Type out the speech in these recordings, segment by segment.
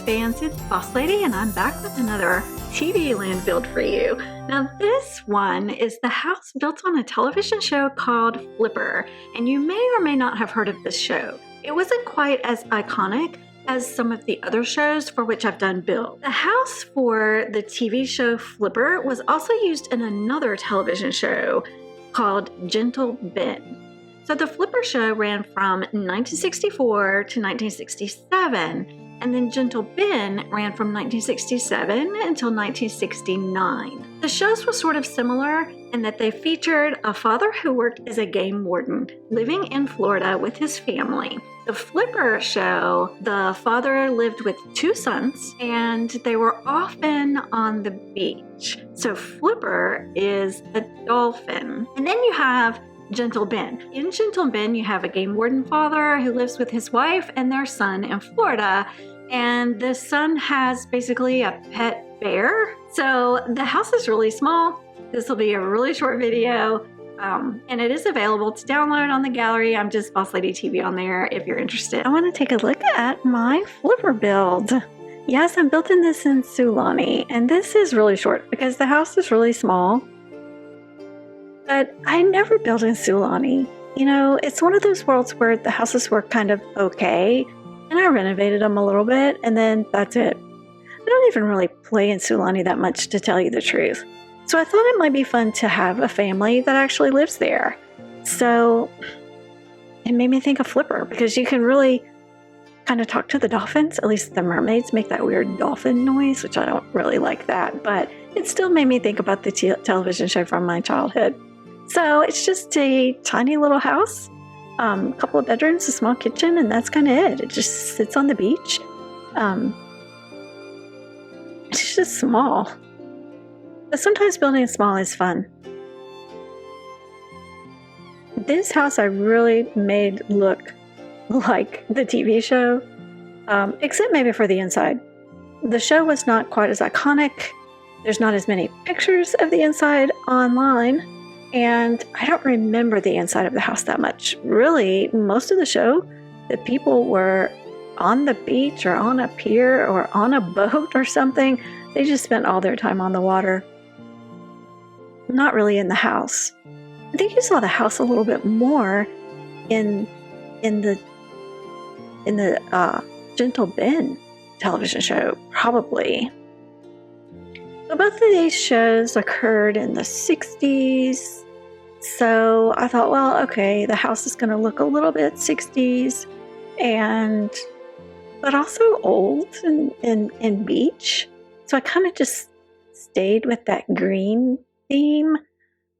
Shows fans, it's Boss Lady and I'm back with another TVLand build for you. Now this one is the house built on a television show called Flipper, and you may or may not have heard of this show. It wasn't quite as iconic as some of the other shows for which I've done build. The house for the TV show Flipper was also used in another television show called Gentle Ben. So the Flipper show ran from 1964 to 1967, and then Gentle Ben ran from 1967 until 1969. The shows were sort of similar in that they featured a father who worked as a game warden living in Florida with his family. The Flipper show, the father lived with two sons and they were often on the beach. So Flipper is a dolphin. And then you have Gentle Ben. In Gentle Ben, you have a game warden father who lives with his wife and their son in Florida. And the son has basically a pet bear. So the house is really small. This will be a really short video. And it is available to download on the gallery. I'm just Boss Lady TV on there if you're interested. I want to take a look at my Flipper build. Yes, I'm building this in Sulani. And this is really short because the house is really small. But I never built in Sulani. You know, it's one of those worlds where the houses were kind of okay, and I renovated them a little bit, and then that's it. I don't even really play in Sulani that much, to tell you the truth. So I thought it might be fun to have a family that actually lives there. So it made me think of Flipper, because you can really kind of talk to the dolphins. At least the mermaids make that weird dolphin noise, which I don't really like that, but it still made me think about the television show from my childhood. So it's just a tiny little house, a couple of bedrooms, a small kitchen, and that's kind of it. It just sits on the beach. It's just small. But sometimes building small is fun. This house I really made look like the TV show, except maybe for the inside. The show was not quite as iconic. There's not as many pictures of the inside online. And I don't remember the inside of the house that much. Really, most of the show, the people were on the beach or on a pier or on a boat or something. They just spent all their time on the water. Not really in the house. I think you saw the house a little bit more in the Gentle Ben television show, probably. So both of these shows occurred in the 60s. So I thought, well, okay, the house is going to look a little bit 60s, but also old and beach. So I kind of just stayed with that green theme,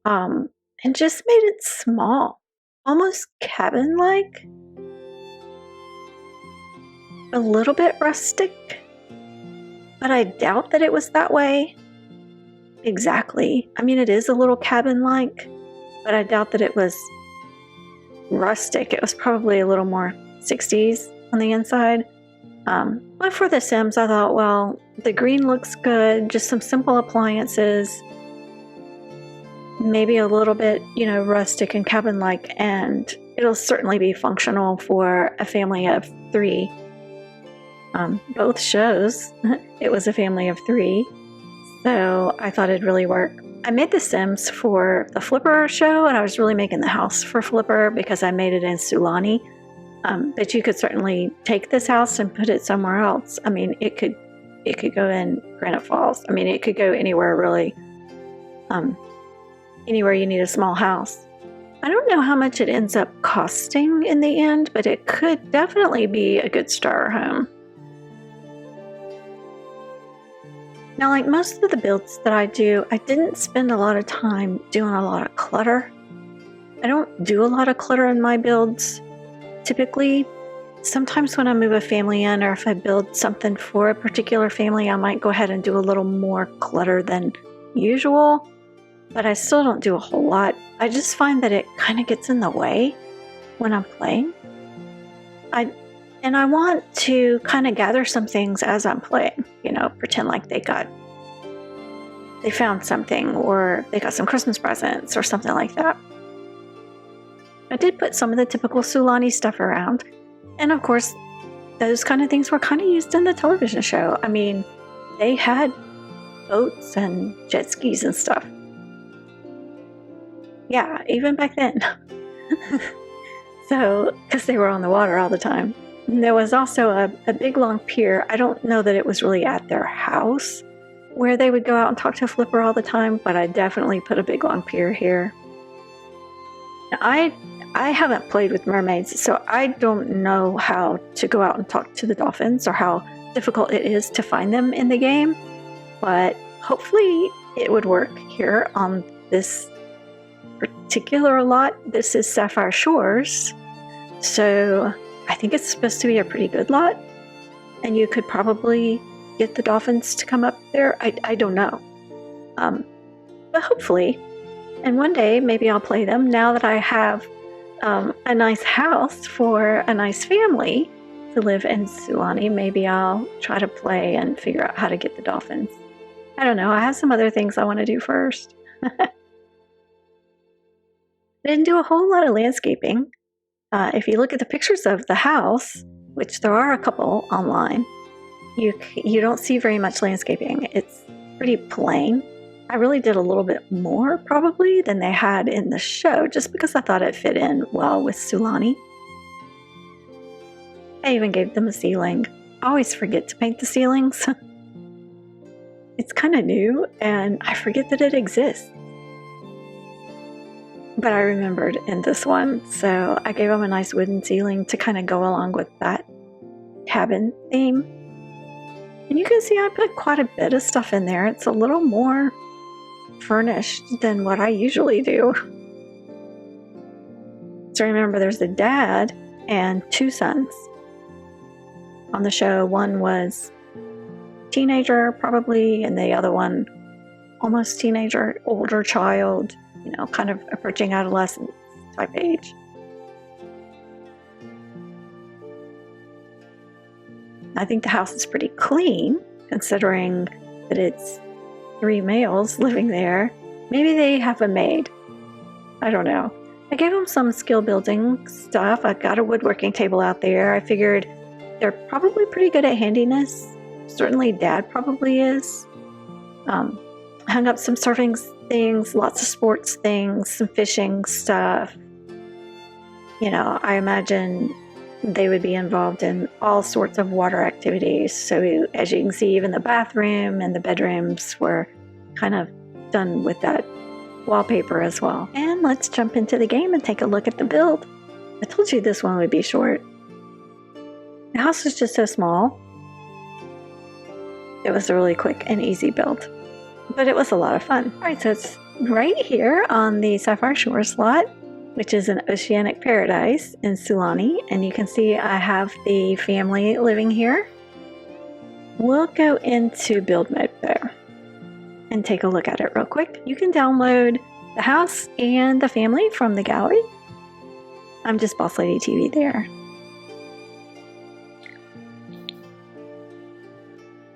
and just made it small, almost cabin-like, a little bit rustic. But I doubt that it was that way exactly. I mean, it is a little cabin-like, but I doubt that it was rustic. It was probably a little more 60s on the inside. But for the Sims, I thought, well, the green looks good, just some simple appliances, maybe a little bit, rustic and cabin-like, and it'll certainly be functional for a family of 3. Both shows, it was a family of 3, so I thought it'd really work. I made the Sims for the Flipper show, and I was really making the house for Flipper because I made it in Sulani. But you could certainly take this house and put it somewhere else. I mean, it could go in Granite Falls. I mean, it could go anywhere really. Anywhere you need a small house. I don't know how much it ends up costing in the end, but it could definitely be a good starter home. Now, like most of the builds that I do, I didn't spend a lot of time doing a lot of clutter. I don't do a lot of clutter in my builds, typically. Sometimes when I move a family in, or if I build something for a particular family, I might go ahead and do a little more clutter than usual, but I still don't do a whole lot. I just find that it kind of gets in the way when I'm playing. And I want to kind of gather some things as I'm playing, pretend like they found something, or they got some Christmas presents or something like that. I did put some of the typical Sulani stuff around. And of course, those kind of things were kind of used in the television show. I mean, they had boats and jet skis and stuff. Yeah, even back then. So, because they were on the water all the time. And there was also a big long pier. I don't know that it was really at their house where they would go out and talk to Flipper all the time, but I definitely put a big long pier here. Now, I haven't played with mermaids, so I don't know how to go out and talk to the dolphins or how difficult it is to find them in the game, but hopefully it would work here on this particular lot. This is Sapphire Shores, so I think it's supposed to be a pretty good lot, and you could probably get the dolphins to come up there. I don't know, but hopefully, and one day maybe I'll play them now that I have a nice house for a nice family to live in Sulani. Maybe I'll try to play and figure out how to get the dolphins. I don't know. I have some other things I want to do first. I didn't do a whole lot of landscaping. If you look at the pictures of the house, which there are a couple online, you don't see very much landscaping. It's pretty plain. I really did a little bit more probably than they had in the show, just because I thought it fit in well with Sulani. I even gave them a ceiling. I always forget to paint the ceilings. It's kind of new, and I forget that it exists. But I remembered in this one, so I gave them a nice wooden ceiling to kind of go along with that cabin theme. And you can see I put quite a bit of stuff in there. It's a little more furnished than what I usually do. So remember, there's a dad and two sons on the show. One was teenager probably, and the other one almost teenager, older child, you know, kind of approaching adolescence type age. I think the house is pretty clean considering that it's 3 males living there. Maybe they have a maid. I don't know. I gave them some skill building stuff. I've got a woodworking table out there. I figured they're probably pretty good at handiness. Certainly Dad probably is. Hung up some surfing things, lots of sports things, some fishing stuff. You know, I imagine they would be involved in all sorts of water activities. So as you can see, even the bathroom and the bedrooms were kind of done with that wallpaper as well. And let's jump into the game and take a look at the build. I told you this one would be short. The house is just so small. It was a really quick and easy build, but it was a lot of fun. All right, so it's right here on the Sapphire Shores lot, which is an oceanic paradise in Sulani. And you can see I have the family living here. We'll go into build mode there and take a look at it real quick. You can download the house and the family from the gallery. I'm just Boss Lady TV there.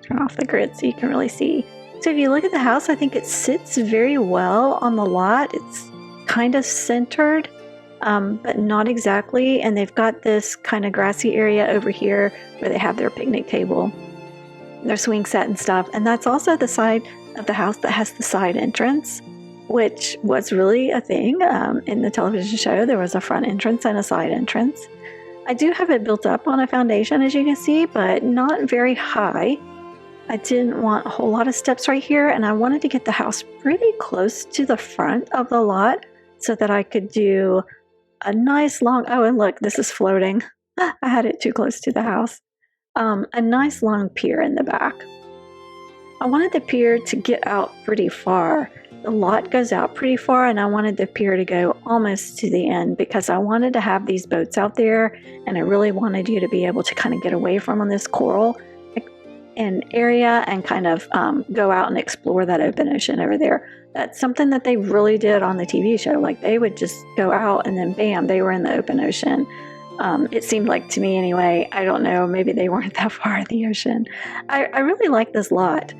Turn off the grid so you can really see. So if you look at the house, I think it sits very well on the lot. It's kind of centered, but not exactly. And they've got this kind of grassy area over here where they have their picnic table, their swing set and stuff. And that's also the side of the house that has the side entrance, which was really a thing in the television show. There was a front entrance and a side entrance. I do have it built up on a foundation, as you can see, but not very high. I didn't want a whole lot of steps right here, and I wanted to get the house pretty close to the front of the lot so that I could do a nice long, oh, and look, this is floating. I had it too close to the house. A nice long pier in the back. I wanted the pier to get out pretty far. The lot goes out pretty far, and I wanted the pier to go almost to the end because I wanted to have these boats out there, and I really wanted you to be able to kind of get away from this coral an area and kind of go out and explore that open ocean over there. That's something that they really did on the TV show. Like, they would just go out and then bam, they were in the open ocean. It seemed like to me anyway. I don't know, maybe they weren't that far in the ocean. I really like this lot.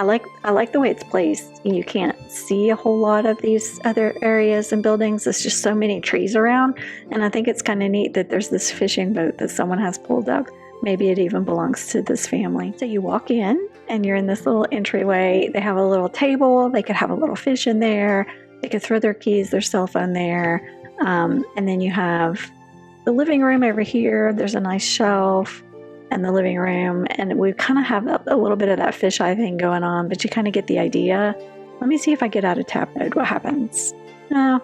I like the way it's placed. You can't see a whole lot of these other areas and buildings. There's just so many trees around, and I think it's kind of neat that there's this fishing boat that someone has pulled up. Maybe it even belongs to this family. So you walk in and you're in this little entryway. They have a little table. They could have a little fish in there. They could throw their keys, their cell phone there. And then you have the living room over here. There's a nice shelf and the living room. And we kind of have a little bit of that fisheye thing going on, but you kind of get the idea. Let me see if I get out of tab mode. What happens? No,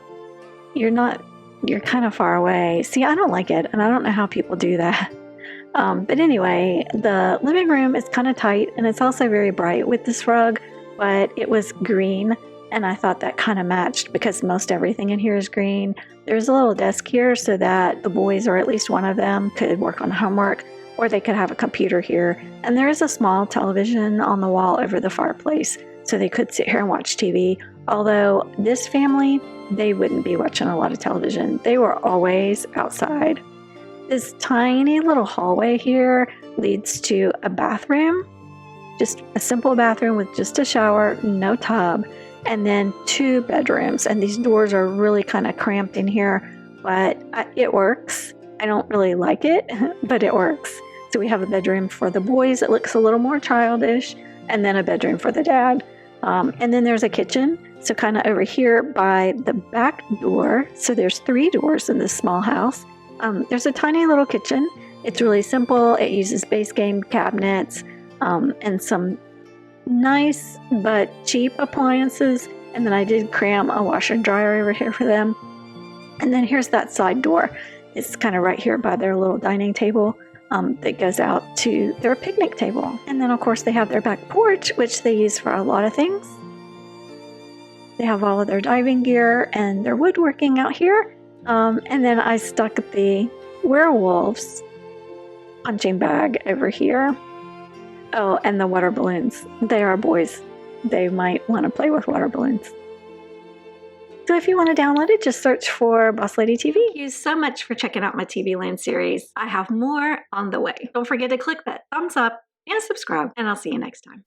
you're not. You're kind of far away. See, I don't like it. And I don't know how people do that. But anyway, the living room is kind of tight, and it's also very bright with this rug, but it was green, and I thought that kind of matched because most everything in here is green. There's a little desk here so that the boys, or at least one of them, could work on homework, or they could have a computer here. And there is a small television on the wall over the fireplace, so they could sit here and watch TV. Although this family, they wouldn't be watching a lot of television. They were always outside. This tiny little hallway here leads to a bathroom, just a simple bathroom with just a shower, no tub, and then 2 bedrooms. And these doors are really kind of cramped in here, but it works. I don't really like it, but it works. So we have a bedroom for the boys. It looks a little more childish, and then a bedroom for the dad. And then there's a kitchen. So kind of over here by the back door. So there's 3 doors in this small house. There's a tiny little kitchen. It's really simple. It uses base game cabinets and some nice but cheap appliances. And then I did cram a washer and dryer over here for them. And then here's that side door. It's kind of right here by their little dining table that goes out to their picnic table. And then of course they have their back porch, which they use for a lot of things. They have all of their diving gear and their woodworking out here. And then I stuck the werewolves punching bag over here. Oh, and the water balloons. They are boys. They might want to play with water balloons. So if you want to download it, just search for Boss Lady TV. Thank you so much for checking out my TVLand series. I have more on the way. Don't forget to click that thumbs up and subscribe, and I'll see you next time.